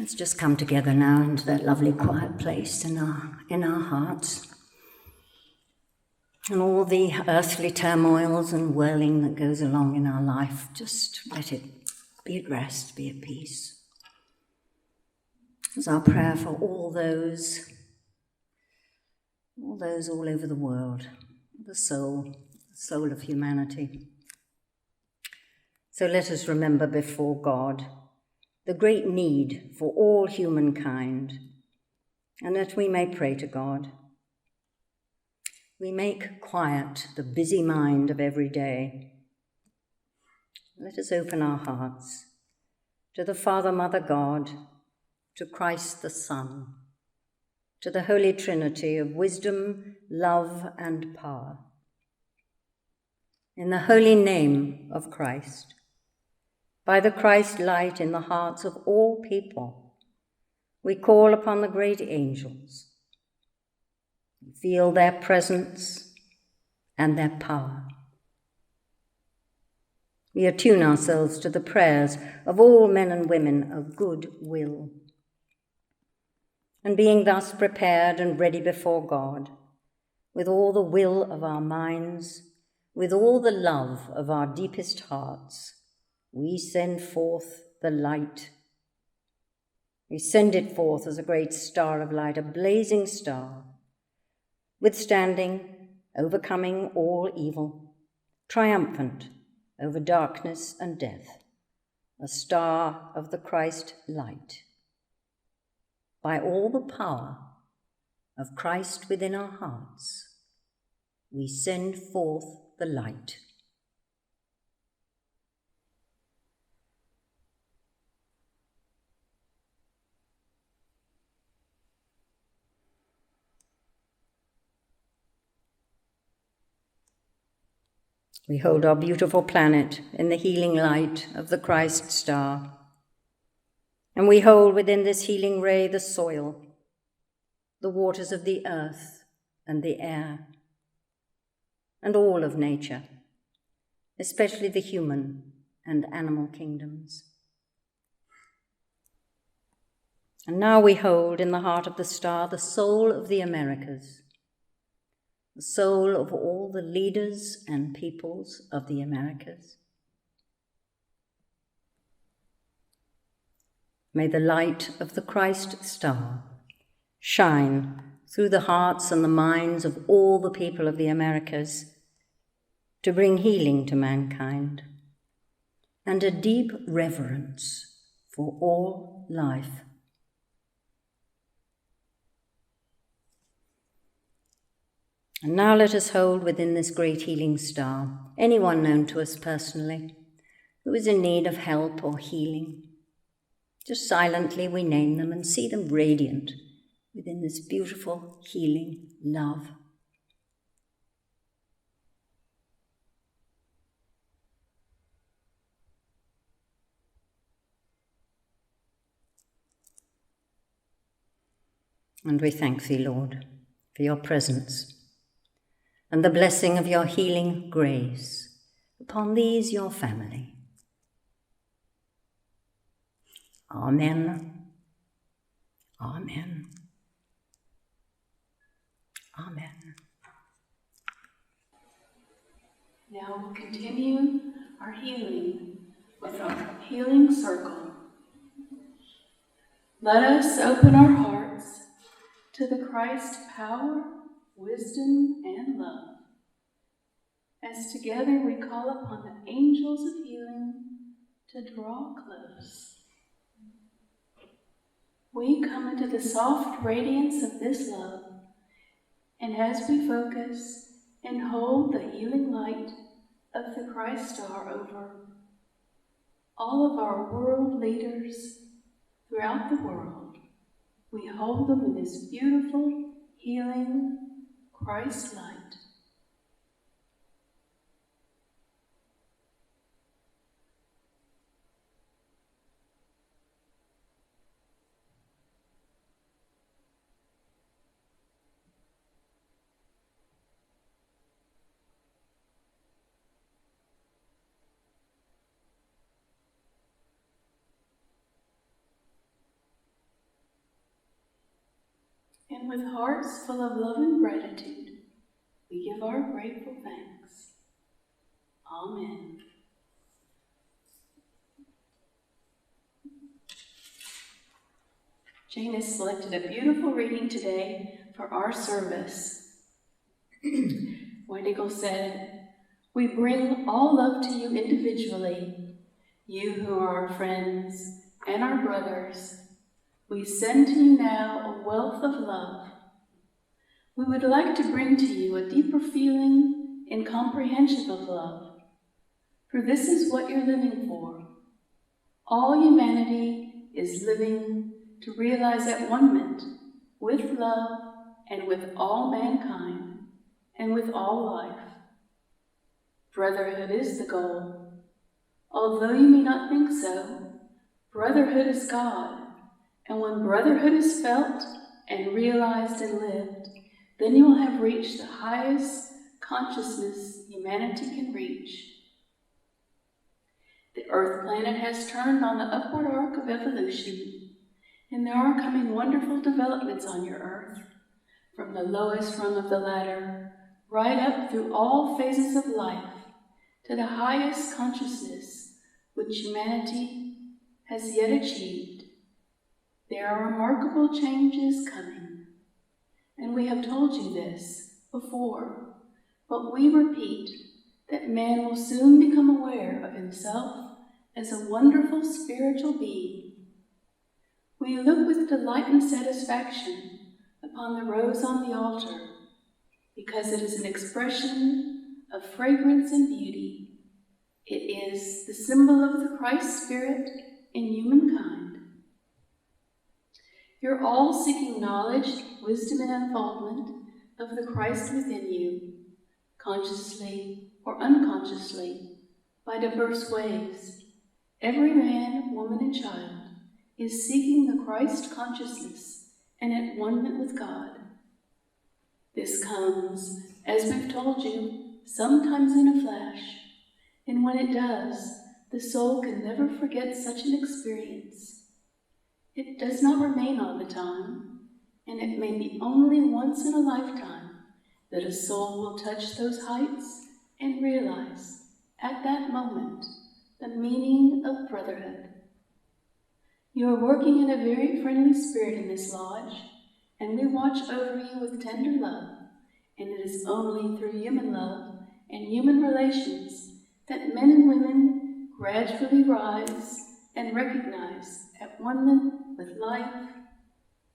Let's just come together now into that lovely quiet place in our hearts. And all the earthly turmoils and whirling that goes along in our life, just let it be at rest, be at peace. It's our prayer for all those all over the world, the soul of humanity. So let us remember before God the great need for all humankind, and that we may pray to God. We make quiet the busy mind of every day. Let us open our hearts to the Father, Mother, God, to Christ the Son, to the Holy Trinity of wisdom, love, and power. In the holy name of Christ, by the Christ light in the hearts of all people, we call upon the great angels. Feel their presence and their power. We attune ourselves to the prayers of all men and women of good will. And being thus prepared and ready before God, with all the will of our minds, with all the love of our deepest hearts, we send forth the light. We send it forth as a great star of light, a blazing star, withstanding, overcoming all evil, triumphant over darkness and death, a star of the Christ light. By all the power of Christ within our hearts, we send forth the light. We hold our beautiful planet in the healing light of the Christ star. And we hold within this healing ray the soil, the waters of the earth and the air, and all of nature, especially the human and animal kingdoms. And now we hold in the heart of the star the soul of the Americas, the soul of all the leaders and peoples of the Americas. May the light of the Christ star shine through the hearts and the minds of all the people of the Americas to bring healing to mankind and a deep reverence for all life. And now let us hold within this great healing star anyone known to us personally who is in need of help or healing. Just silently we name them and see them radiant within this beautiful healing love. And we thank thee, Lord, for your presence and the blessing of your healing grace upon these, your family. Amen. Amen. Amen. Now we'll continue our healing with our healing circle. Let us open our hearts to the Christ power, wisdom, and love. As together we call upon the angels of healing to draw close. We come into the soft radiance of this love, and as we focus and hold the healing light of the Christ star over all of our world leaders throughout the world, we hold them in this beautiful, healing Christ light. and with hearts full of love and gratitude, we give our grateful thanks. Amen. Jane has selected a beautiful reading today for our service. White Eagle said, "We bring all love to you individually, you who are our friends and our brothers. We send to you now a wealth of love. We would like to bring to you a deeper feeling and comprehension of love, for this is what you're living for. All humanity is living to realize at one-ment with love and with all mankind and with all life. Brotherhood is the goal. Although you may not think so, brotherhood is God, and when brotherhood is felt and realized and lived, then you will have reached the highest consciousness humanity can reach. The Earth planet has turned on the upward arc of evolution, and there are coming wonderful developments on your Earth, from the lowest rung of the ladder, right up through all phases of life, to the highest consciousness which humanity has yet achieved. There are remarkable changes coming, and we have told you this before, but we repeat that man will soon become aware of himself as a wonderful spiritual being. We look with delight and satisfaction upon the rose on the altar, because it is an expression of fragrance and beauty. It is the symbol of the Christ Spirit in humankind. You're all seeking knowledge, wisdom, and unfoldment of the Christ within you, consciously or unconsciously, by diverse ways. Every man, woman, and child is seeking the Christ consciousness and at one-ment with God. This comes, as we've told you, sometimes in a flash, and when it does, the soul can never forget such an experience. It does not remain all the time, and it may be only once in a lifetime that a soul will touch those heights and realize, at that moment, the meaning of brotherhood. You are working in a very friendly spirit in this lodge, and we watch over you with tender love, and it is only through human love and human relations that men and women gradually rise and recognize at one-ment with life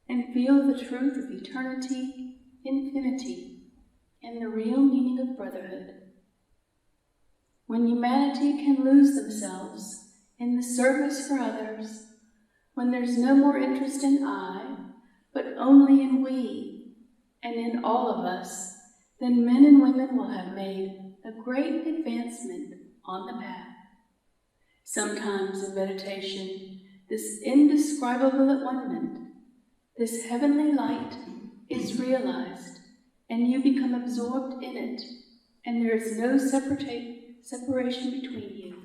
and feel the truth of eternity, infinity, and the real meaning of brotherhood. When humanity can lose themselves in the service for others, when there's no more interest in I, but only in we, and in all of us, then men and women will have made a great advancement on the path. Sometimes in meditation, this indescribable at one-ment, this heavenly light is realized, and you become absorbed in it, and there is no separation between you.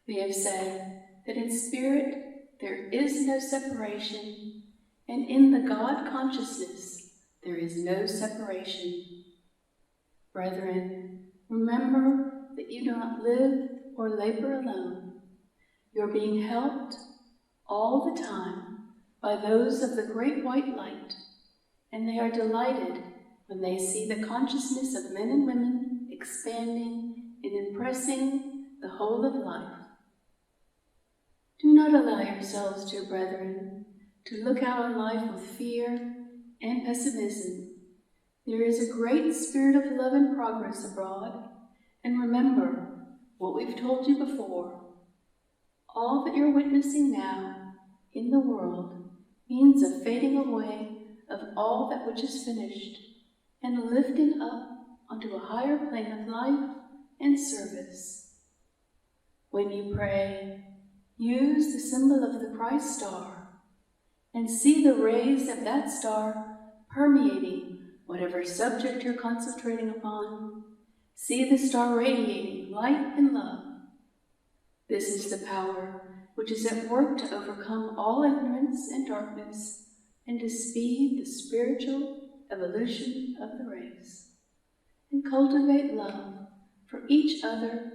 We have said that in spirit there is no separation, and in the God consciousness there is no separation. Brethren, remember that you do not live or labor alone. You're being helped all the time by those of the great white light, and they are delighted when they see the consciousness of men and women expanding and impressing the whole of life. Do not allow yourselves, dear brethren, to look out on life with fear and pessimism. There is a great spirit of love and progress abroad, and remember what we've told you before. All that you're witnessing now in the world means a fading away of all that which is finished, and a lifting up onto a higher plane of life and service. When you pray, use the symbol of the Christ star, and see the rays of that star permeating whatever subject you're concentrating upon. See the star radiating light and love. This is the power which is at work to overcome all ignorance and darkness and to speed the spiritual evolution of the race, and cultivate love for each other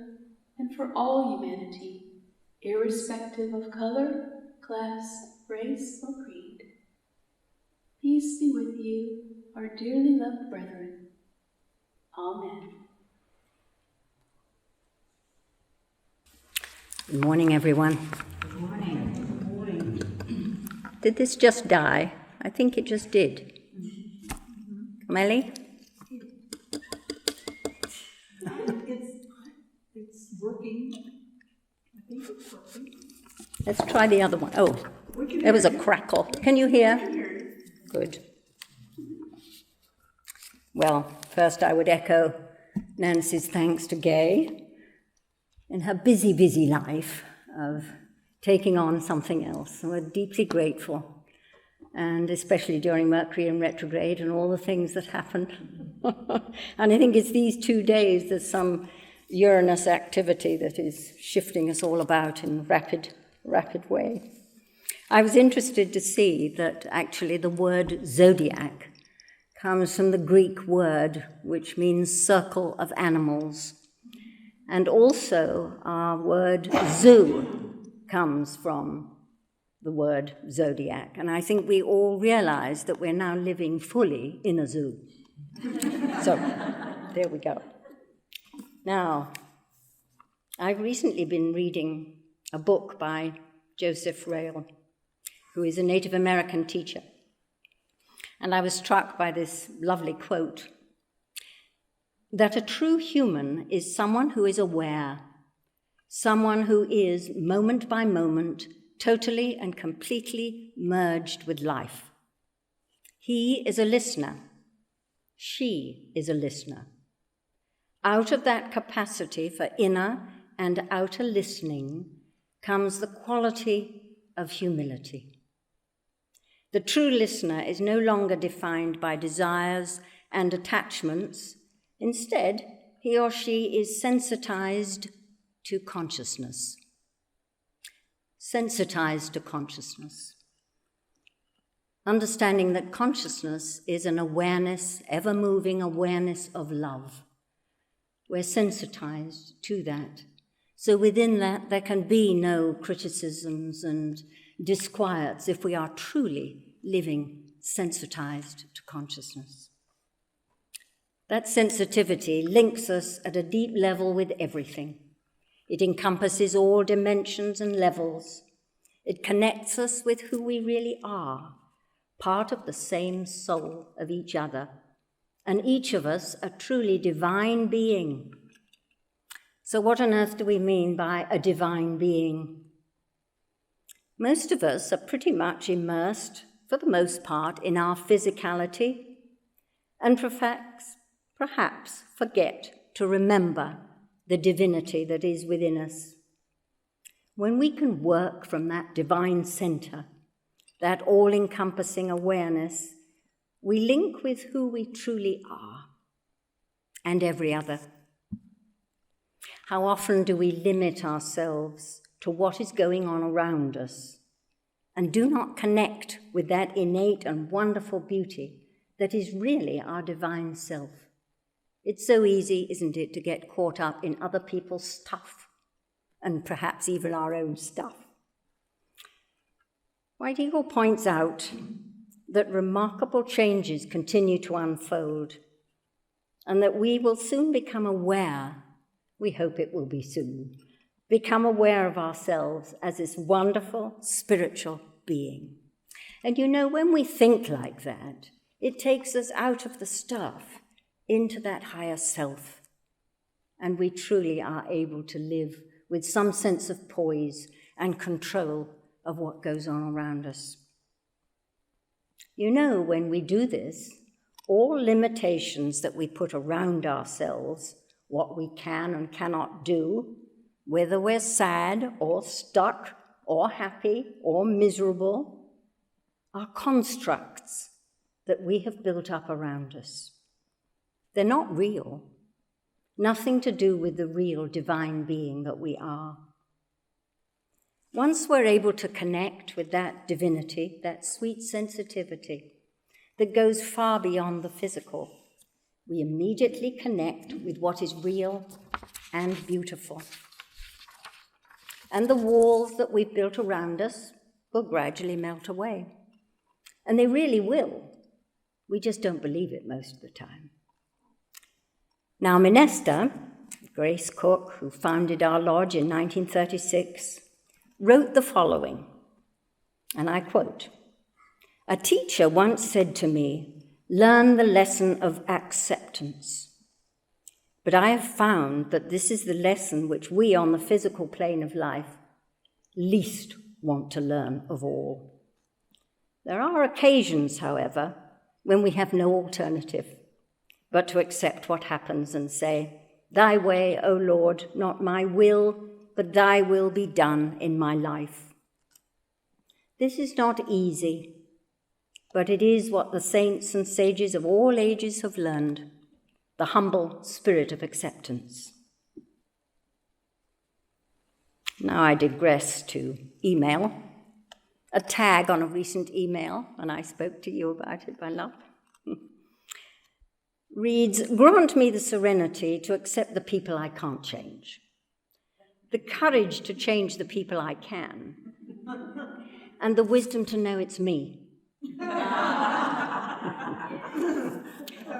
and for all humanity, irrespective of color, class, race, or creed. Peace be with you, our dearly loved brethren. Amen. Good morning, everyone. Good morning. Good morning. Did this just die? I think it just did. Melly? It's working. I think it's working. Let's try the other one. Oh, there was a crackle. Can you hear? Good. Well, first I would echo Nancy's thanks to Gay in her busy, busy life of taking on something else. And we're deeply grateful, and especially during Mercury in retrograde and all the things that happened. And I think it's these 2 days there's some Uranus activity that is shifting us all about in rapid way. I was interested to see that actually the word zodiac comes from the Greek word which means circle of animals. And also our word zoo comes from the word zodiac. And I think we all realize that we're now living fully in a zoo. So there we go. Now, I've recently been reading a book by Joseph Rail, who is a Native American teacher. And I was struck by this lovely quote, that a true human is someone who is aware, someone who is, moment by moment, totally and completely merged with life. He is a listener. She is a listener. Out of that capacity for inner and outer listening comes the quality of humility. The true listener is no longer defined by desires and attachments. Instead, he or she is sensitized to consciousness. Sensitized to consciousness. Understanding that consciousness is an awareness, ever-moving awareness of love. We're sensitized to that. So within that, there can be no criticisms and disquiets if we are truly living sensitized to consciousness. That sensitivity links us at a deep level with everything. It encompasses all dimensions and levels. It connects us with who we really are, part of the same soul of each other, and each of us a truly divine being. So what on earth do we mean by a divine being? Most of us are pretty much immersed, for the most part, in our physicality, and perhaps forget to remember the divinity that is within us. When we can work from that divine center, that all-encompassing awareness, we link with who we truly are and every other. How often do we limit ourselves to what is going on around us and do not connect with that innate and wonderful beauty that is really our divine self? It's so easy, isn't it, to get caught up in other people's stuff and perhaps even our own stuff. White Eagle points out that remarkable changes continue to unfold and that we will soon become aware, we hope it will be soon, become aware of ourselves as this wonderful spiritual being. And you know, when we think like that, it takes us out of the stuff into that higher self, and we truly are able to live with some sense of poise and control of what goes on around us. You know, when we do this, all limitations that we put around ourselves, what we can and cannot do, whether we're sad or stuck or happy or miserable, are constructs that we have built up around us. They're not real, nothing to do with the real divine being that we are. Once we're able to connect with that divinity, that sweet sensitivity that goes far beyond the physical, we immediately connect with what is real and beautiful. And the walls that we've built around us will gradually melt away. And they really will. We just don't believe it most of the time. Now, Minesta, Grace Cook, who founded our lodge in 1936, wrote the following, and I quote, "A teacher once said to me, 'Learn the lesson of acceptance.' But I have found that this is the lesson which we on the physical plane of life least want to learn of all. There are occasions, however, when we have no alternative but to accept what happens and say, 'Thy way, O Lord, not my will, but thy will be done in my life.' This is not easy, but it is what the saints and sages of all ages have learned, the humble spirit of acceptance." Now I digress to email. A tag on a recent email, and I spoke to you about it, my love, reads, "Grant me the serenity to accept the people I can't change, the courage to change the people I can, and the wisdom to know it's me."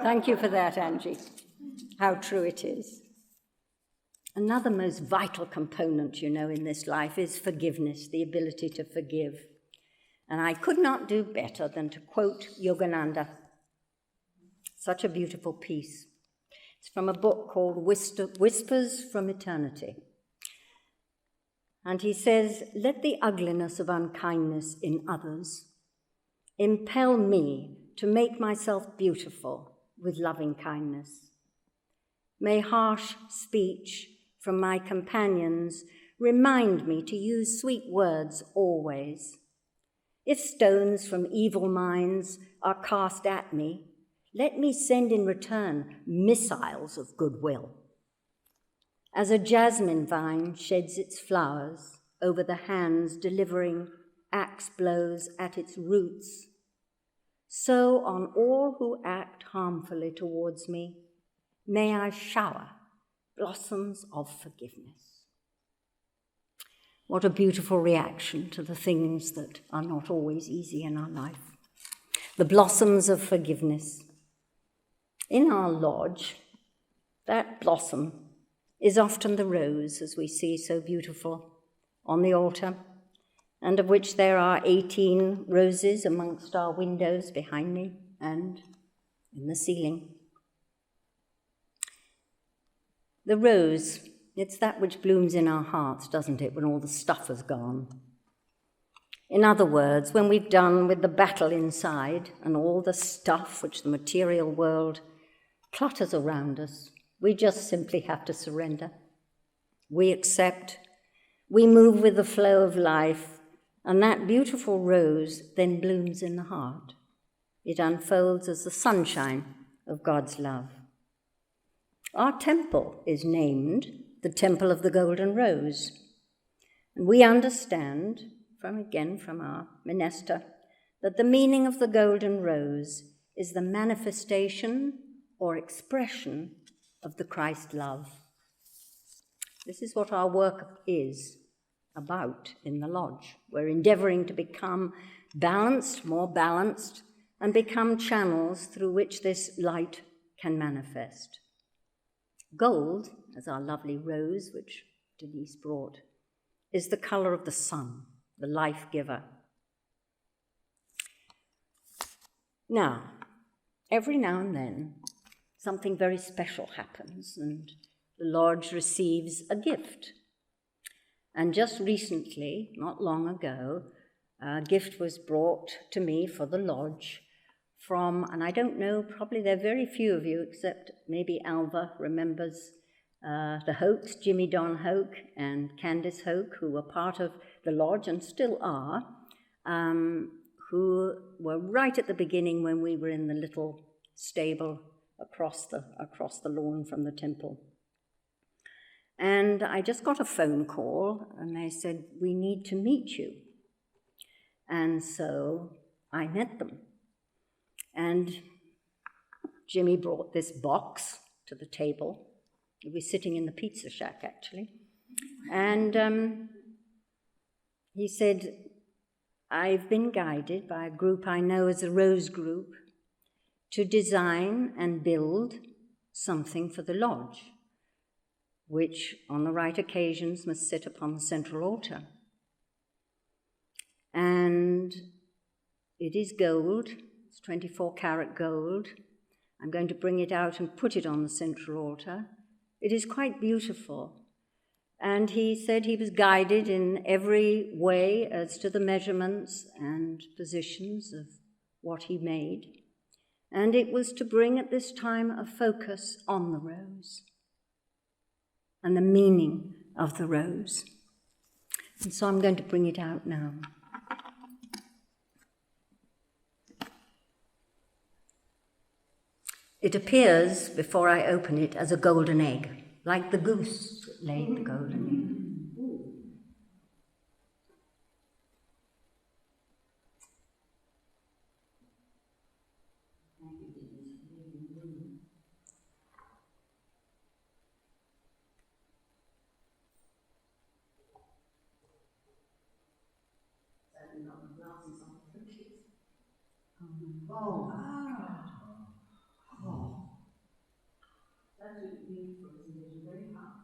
Thank you for that, Angie. How true it is. Another most vital component, in this life is forgiveness, the ability to forgive. And I could not do better than to quote Yogananda. Such a beautiful piece. It's from a book called Whispers from Eternity. And he says, "Let the ugliness of unkindness in others impel me to make myself beautiful with loving kindness. May harsh speech from my companions remind me to use sweet words always. If stones from evil minds are cast at me, let me send in return missiles of goodwill. As a jasmine vine sheds its flowers over the hands delivering axe blows at its roots, so on all who act harmfully towards me, may I shower blossoms of forgiveness." What a beautiful reaction to the things that are not always easy in our life. The blossoms of forgiveness. In our lodge, that blossom is often the rose, as we see so beautiful on the altar, and of which there are 18 roses amongst our windows behind me and in the ceiling. The rose, it's that which blooms in our hearts, doesn't it, when all the stuff has gone? In other words, when we've done with the battle inside and all the stuff which the material world clutters around us, we just simply have to surrender. We accept, we move with the flow of life, and that beautiful rose then blooms in the heart. It unfolds as the sunshine of God's love. Our temple is named the Temple of the Golden Rose. And we understand, from our Minesta, that the meaning of the golden rose is the manifestation or expression of the Christ love. This is what our work is about in the lodge. We're endeavoring to become balanced, more balanced, and become channels through which this light can manifest. Gold, as our lovely rose, which Denise brought, is the color of the sun, the life giver. Now, every now and then, something very special happens, and the lodge receives a gift. And just recently, not long ago, a gift was brought to me for the lodge from, and I don't know, probably there are very few of you, except maybe Alva remembers the Hoakes, Jimmy Don Hoke and Candice Hoke, who were part of the lodge and still are, who were right at the beginning when we were in the little stable across the lawn from the temple. And I just got a phone call, and they said, "We need to meet you." And so I met them. And Jimmy brought this box to the table. He was sitting in the pizza shack, actually. And he said, "I've been guided by a group I know as the Rose Group to design and build something for the lodge, which on the right occasions must sit upon the central altar. And it is gold, it's 24-karat gold. I'm going to bring it out and put it on the central altar. It is quite beautiful." And he said he was guided in every way as to the measurements and positions of what he made. And it was to bring at this time a focus on the rose and the meaning of the rose. And so I'm going to bring it out now. It appears, before I open it, as a golden egg, like the goose that laid the golden egg. Oh, oh. That's really beautiful, isn't it? Very hard.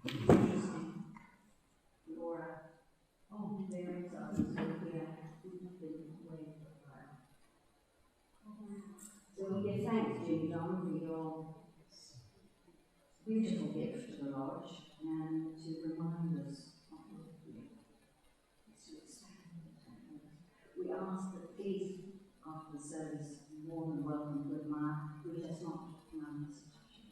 Interesting. Laura. Oh, there is others who here waiting for prayer. So we give thanks, Jimmy John, for your beautiful gift to the lodge and to remind us of your gift. We ask that please, after the service, you're more than welcome to admire, which has not found us touching.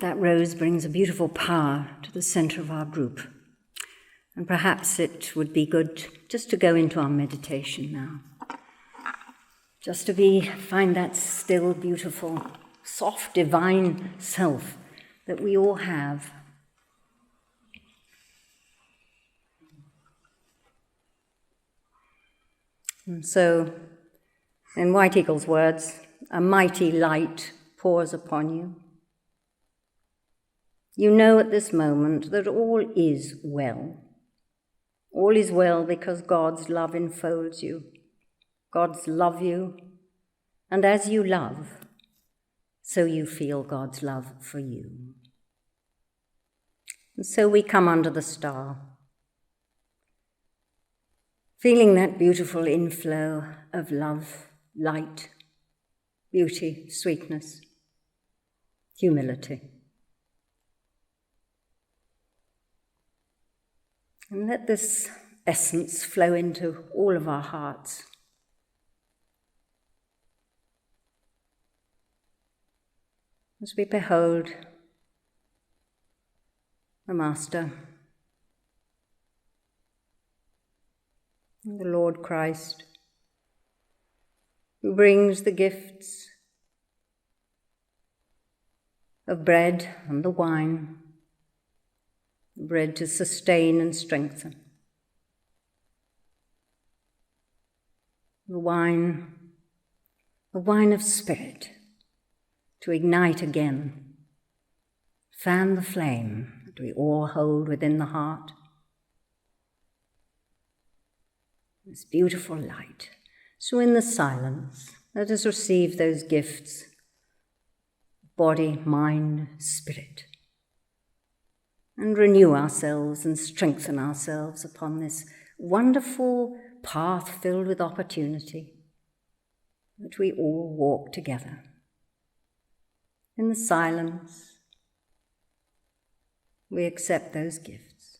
That rose brings a beautiful power to the center of our group. And perhaps it would be good just to go into our meditation now. Just to find that still, beautiful, soft, divine self that we all have. And so, in White Eagle's words, a mighty light pours upon you. You know at this moment that all is well. All is well because God's love enfolds you. God's love you, and as you love, so you feel God's love for you. And so we come under the star, feeling that beautiful inflow of love, light, beauty, sweetness, humility. And let this essence flow into all of our hearts. As we behold the Master, the Lord Christ, who brings the gifts of bread and the wine, the bread to sustain and strengthen, the wine of spirit, to ignite again, fan the flame that we all hold within the heart. This beautiful light. So in the silence, let us receive those gifts, body, mind, spirit, and renew ourselves and strengthen ourselves upon this wonderful path filled with opportunity that we all walk together. In the silence, we accept those gifts.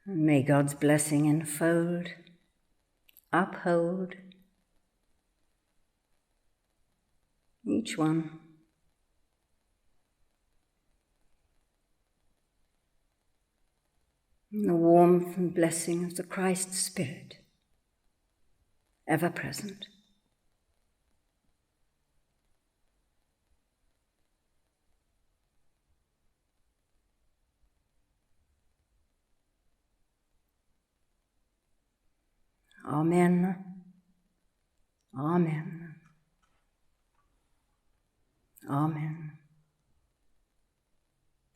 And may God's blessing enfold, uphold each one. And the warmth and blessing of the Christ Spirit, ever present. Amen. Amen. Amen.